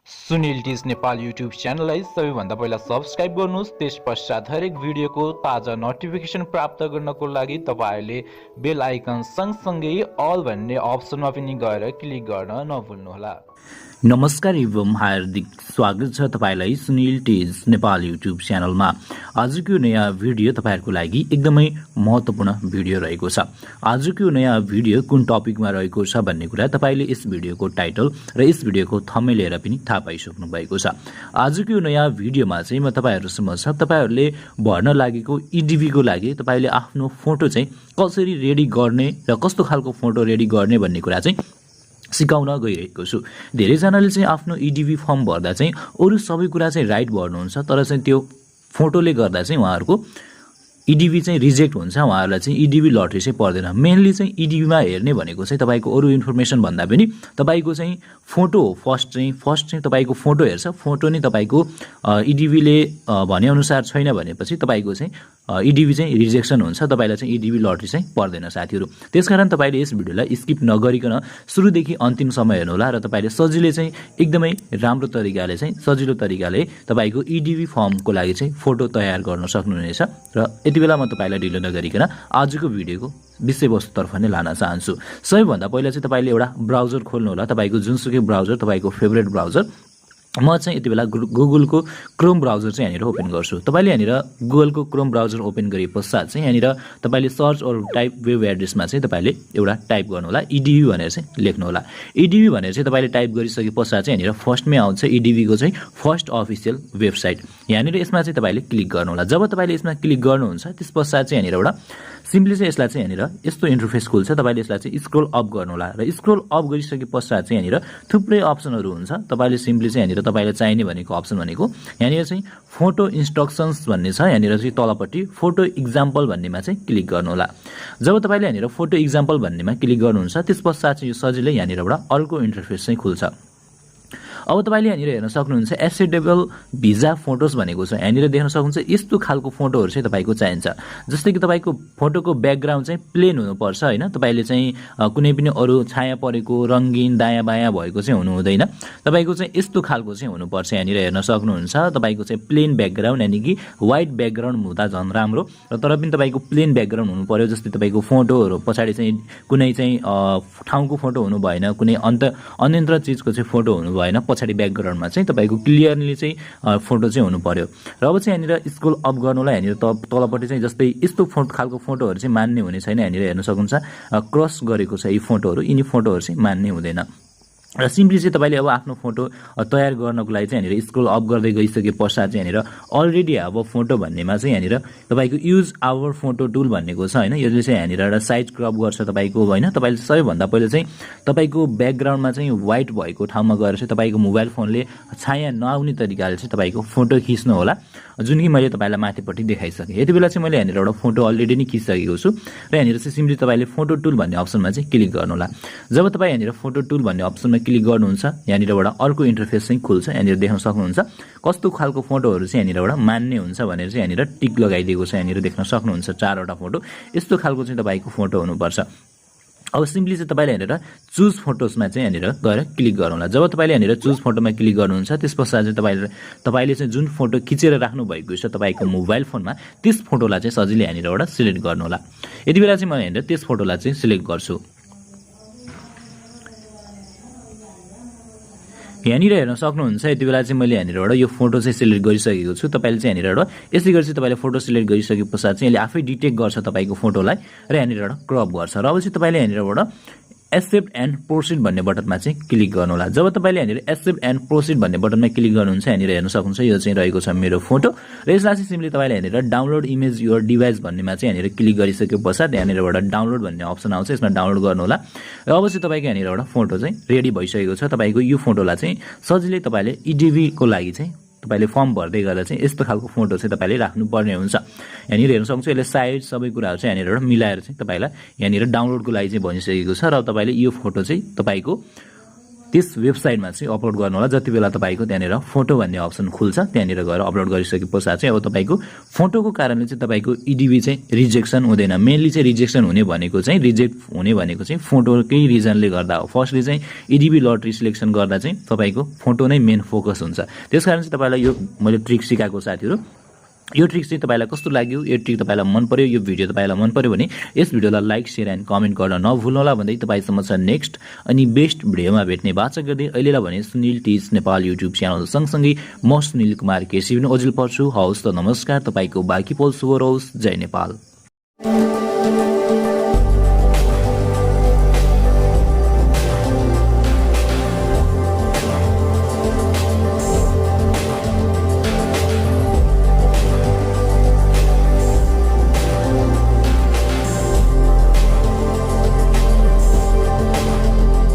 Sunil teach Nepal YouTube च्यानललाई सबैभन्दा पहिला सब्स्क्राइब गर्नुहोस्। त्यसपश्चात हरेक भिडियोको ताजा नोटिफिकेसन प्राप्त गर्नको लागि तपाईहरूले बेल आइकन सँगसँगै अल भन्ने अप्सनमा पनि गएर क्लिक गर्न नभुल्नुहोला। नमस्कार एवं हार्दिक स्वागत छ तपाईलाई सुनिल टीच नेपाल युट्युब च्यानलमा। आजको नयाँ भिडियो तपाईहरुको लागि एकदमै महत्त्वपूर्ण भिडियो रहेको छ। आजको नयाँ भिडियो कुन टपिकमा रहेको छ भन्ने कुरा तपाईले यस भिडियोको टाइटल र यस भिडियोको थम्बनेल हेरेर पनि थाहा पाइसक्नु भएको छ। आजको नयाँ भिडियोमा चाहिँ म तपाईहरुसँग तपाईहरुले भर्न लागेको ईडीबी को लागि तपाईले आफ्नो फोटो चाहिँ कसरी रेडी गर्ने र कस्तो खालको फोटो रेडी गर्ने भन्ने कुरा चाहिँ सिकाउन गइरहेको छु। धेरैजनाले चाहिँ आफ्नो ईडीबी फर्म भर्दा चाहिँ अरु सबै कुरा चाहिँ राइट भर्नुहुन्छ, तर चाहिँ त्यो फोटोले गर्दा चाहिँ उहाँहरुको ईडीबी चाहिँ रिजेक्ट हुन्छ। उहाँहरुलाई चाहिँ ईडीबी लटरी चाहिँ पर्दैन। मेनली चाहिँ ईडीबीमा हेर्ने भनेको चाहिँ तपाईको अरु इन्फर्मेसन भन्दा पनि तपाईको चाहिँ फोटो हो। फर्स्ट चाहिँ तपाईको फोटो हेर्छ। फोटो नै तपाईको ईडीबीले भने अनुसार छैन भनेपछि तपाईको चाहिँ ईडीबी चाहिँ रिजेक्सन हुन्छ। तपाईलाई चाहिँ ईडीबी लटरी चाहिँ पर्दैन साथीहरु। त्यसकारण तपाईले यस भिडियोलाई स्किप नगरिकन सुरुदेखि अन्तिम सम्म हेर्नु होला र तपाईले सजिलै चाहिँ एकदमै राम्रो तरिकाले चाहिँ सजिलो तरिकाले तपाईको ईडीबी फर्मको लागि चाहिँ फोटो तयार गर्न सक्नुहुनेछ। र यति बेला म तपाईलाई ढिलो नगरिकन आजको भिडियोको विषयवस्तुतर्फ नै लान चाहन्छु। सबैभन्दा पहिला चाहिँ तपाईले एउटा ब्राउजर खोल्नु होला। तपाईको जुनसुकै ब्राउजर, तपाईको फेभरेट ब्राउजर। म चाहिँ यति बेला गुगलको क्रोम ब्राउजर चाहिँ यहाँनिर ओपन गर्छु। तपाईले यहाँनिर गुगलको क्रोम ब्राउजर ओपन गरे पश्चात चाहिँ यहाँनिर तपाईले सर्च अर टाइप वेब एड्रेसमा चाहिँ तपाईले एउटा टाइप गर्नु होला, ईडीबी भनेर चाहिँ लेख्नु होला। ईडीबी भनेर चाहिँ तपाईले टाइप गरिसके पश्चात चाहिँ यहाँनिर फर्स्टमै आउँछ ईडीबी को चाहिँ फर्स्ट अफिसियल वेबसाइट। यहाँनिर यसमा चाहिँ तपाईले क्लिक गर्नु होला। जब तपाईले यसमा क्लिक गर्नुहुन्छ त्यसपश्चात चाहिँ यहाँनिर एउटा सिम्पली चाहिँ यसलाई चाहिँ यहाँनिर यस्तो इन्टरफेस खुल्छ। तपाईले यसलाई चाहिँ स्क्रोल अप गर्नु होला र स्क्रोल अप गरिसके पश्चात चाहिँ यहाँनिर थुप्रै अप्सनहरु हुन्छ। तपाईले सिम्पली चाहिँ यहाँनिर तपाईलाई चाहिने भनेको अप्सन भनेको यहाँनिर चाहिँ फोटो इन्स्ट्रक्सन्स भन्ने छ। यहाँनिर चाहिँ तलपट्टि फोटो एक्जाम्पल भन्नेमा चाहिँ क्लिक गर्नु होला। जब तपाईले यहाँनिर फोटो एक्जाम्पल भन्नेमा क्लिक गर्नुहुन्छ त्यसपश्चात चाहिँ यो सजिलै यहाँनिरबाट अर्को इन्टरफेस चाहिँ खुल्छ। अब तपाईले यहाँनिर हेर्न सक्नुहुन्छ एसेटेबल भिजा फोटोज भनेको छ। यहाँनिर देख्न सक्नुहुन्छ यस्तो खालको फोटोहरु चाहिँ तपाईको चाहिन्छ। जस्तै कि तपाईको फोटोको ब्याकग्राउन्ड चाहिँ प्लेन हुनुपर्छ हैन। तपाईले चाहिँ कुनै पनि अरु छाया परेको रंगीन दायाँ बायाँ भएको चाहिँ हुनु हुँदैन। तपाईको चाहिँ यस्तो खालको चाहिँ हुनुपर्छ। यहाँनिर हेर्न सक्नुहुन्छ तपाईको चाहिँ प्लेन ब्याकग्राउन्ड यानी कि व्हाइट ब्याकग्राउन्ड हुँदा झन् राम्रो र तर पनि तपाईको प्लेन ब्याकग्राउन्ड हुनु पर्यो। जस्तै तपाईको फोटोहरु पछाडी चाहिँ कुनै चाहिँ ठाउँको फोटो हुनु भएन, कुनै अन्यन्त्र चीजको चाहिँ फोटो हुनु भएन। पछाडी ब्याकग्राउन्डमा चाहिँ तपाईको क्लियरली चाहिँ फोटो चाहिँ हुनु पर्यो। र अब चाहिँ यहाँनिर स्क्रोल अप गर्नुलाई यहाँनिर तलपट्टि चाहिँ जस्तै यस्तो खालको फोटोहरु चाहिँ मान्ने हुने छैन। यहाँनिर हेर्न सक्नुहुन्छ क्रस गरेको छ यी फोटोहरु। यिनी फोटोहरु चाहिँ मान्ने हुँदैन। र सिम्पली चाहिँ तपाईले अब आफ्नो फोटो तयार गर्नको लागि चाहिँ यहाँनिर स्क्रोल अप गर्दै गइसके पश्चात चाहिँ यहाँनिर अलरेडी अब फोटो भन्नेमा चाहिँ यहाँनिर तपाईको युज आवर फोटो टुल भन्नेको छ हैन। यसले चाहिँ यहाँनिर एउटा साइज क्रप गर्छ तपाईको हैन। तपाईले सबैभन्दा पहिले चाहिँ तपाईको ब्याकग्राउन्डमा चाहिँ व्हाइट भएको ठाउँमा गएर चाहिँ तपाईको मोबाइल फोनले छाया नआउने तरिकाले चाहिँ तपाईको फोटो खिच्नु होला, जुन कि मैले तपाईलाई माथिपट्टि देखाइसके। यति बेला चाहिँ मैले यहाँनिर एउटा फोटो अलरेडी नै खिचिसकेको छु र यहाँनिर चाहिँ सिम्पली तपाईले फोटो टुल भन्ने अप्सनमा चाहिँ क्लिक गर्नु होला। जब तपाई यहाँनिर फोटो टुल भन्ने अप्सनमा क्लिक गर्नुहुन्छ यहाँनिरबाट अर्को इन्टरफेस चाहिँ खुल्छ। यहाँनिर देख्न सक्नुहुन्छ कस्तो खालको फोटोहरु चाहिँ यहाँनिरबाट मान्ने हुन्छ भनेर चाहिँ यहाँनिर टिक लगाइदिएको छ। यहाँनिर देख्न सक्नुहुन्छ 4 वटा फोटो। यस्तो खालको चाहिँ तपाईको फोटो हुनुपर्छ। अब सिम्पली चाहिँ तपाईले यहाँनिर चुज फोटोजमा चाहिँ यहाँनिर गएर क्लिक गर्नु होला। जब तपाईले यहाँनिर चुज फोटोमा क्लिक गर्नुहुन्छ त्यसपश्चात चाहिँ तपाईले चाहिँ जुन फोटो खिचेर राख्नु भएको छ तपाईको मोबाइल फोनमा त्यस फोटोलाई चाहिँ सजिलै यहाँनिरबाट सिलेक्ट गर्नु होला। यति बेला चाहिँ म यहाँनिर त्यस फोटोलाई चाहिँ सिलेक्ट गर्छु। यहाँनिर हेर्न सक्नुहुन्छ यति बेला चाहिँ मैले यहाँनिरबाट यो फोटो चाहिँ सिलेक्ट गरिसकेको छु। तपाईले चाहिँ यहाँनिरबाट यसै गरी चाहिँ तपाईले फोटो सिलेक्ट गरिसके पश्चात चाहिँ यसले आफै डिटेक्ट गर्छ तपाईको फोटोलाई र यहाँनिरबाट क्रप गर्छ। र अब चाहिँ तपाईले यहाँनिरबाट एक्सेप्ट एन्ड प्रोसिड भन्ने बटनमा चाहिँ क्लिक गर्नु होला। जब तपाईले यहाँनिर एक्सेप्ट एन्ड प्रोसिड भन्ने बटनमा क्लिक गर्नुहुन्छ यहाँनिर हेर्न सक्नुहुन्छ यो चाहिँ रहेको छ मेरो फोटो र यसलाई चाहिँ सिम्पली तपाईले यहाँनिर डाउनलोड इमेज योर डिभाइस भन्नेमा चाहिँ यहाँनिर क्लिक गरिसके पश्चात यहाँनिरबाट डाउनलोड भन्ने अप्सन आउँछ। यसमा डाउनलोड गर्नु होला र अब चाहिँ तपाईको यहाँनिरबाट फोटो चाहिँ रेडी भइसकेको छ। तपाईको यो फोटोलाई चाहिँ सजिलै तपाईले ईडीबी को लागि चाहिँ तपाईले फर्म भर्दै गर्दा चाहिँ यस्तो खालको फोटो चाहिँ तपाईले राख्नु पर्ने हुन्छ। यहाँनिर हेर्न सक्नुहुन्छ यसले साइज सबै कुराहरु चाहिँ यहाँनिर मिलाएर चाहिँ तपाईलाई यहाँनिर डाउनलोडको लागि चाहिँ भनिसकेको छ र तपाईले यो फोटो चाहिँ तपाईको त्यस वेबसाइटमा चाहिँ अपलोड गर्नु होला। जति बेला तपाईँको त्यहाँनिर फोटो भन्ने अप्सन खुल्छ त्यहाँनिर गएर अपलोड गरिसके पश्चात चाहिँ अब तपाईँको फोटोको कारणले चाहिँ तपाईँको इडिबी चाहिँ रिजेक्सन हुँदैन। मेनली चाहिँ रिजेक्सन हुने भनेको चाहिँ रिजेक्ट हुने भनेको चाहिँ फोटोकै रिजनले गर्दा हो। फर्स्टली चाहिँ इडिबी लटरी सिलेक्सन गर्दा चाहिँ तपाईँको फोटो नै मेन फोकस हुन्छ। त्यसकारण चाहिँ तपाईँलाई यो मैले ट्रिक सिकाएको साथीहरू, यो ट्रिक चाहिँ तपाईँलाई कस्तो लाग्यो, यो ट्रिक तपाईँलाई मन पर्यो, यो भिडियो तपाईँलाई मन पर्यो भने यस भिडियोलाई लाइक शेयर एन्ड कमेन्ट गर्न नभुल्नुहोला भन्दै तपाईँसम्म छ नेक्स्ट अनि बेस्ट भिडियोमा भेट्ने बाचा गर्दै अहिलेलाई भने Sunil teach Nepal YouTube channel सँगसँगै म सुनिल कुमार केसी पनि ओझेल पर्छु। हवस् त नमस्कार, तपाईँको बाँकी पल शुभ रहोस्। जय नेपाल।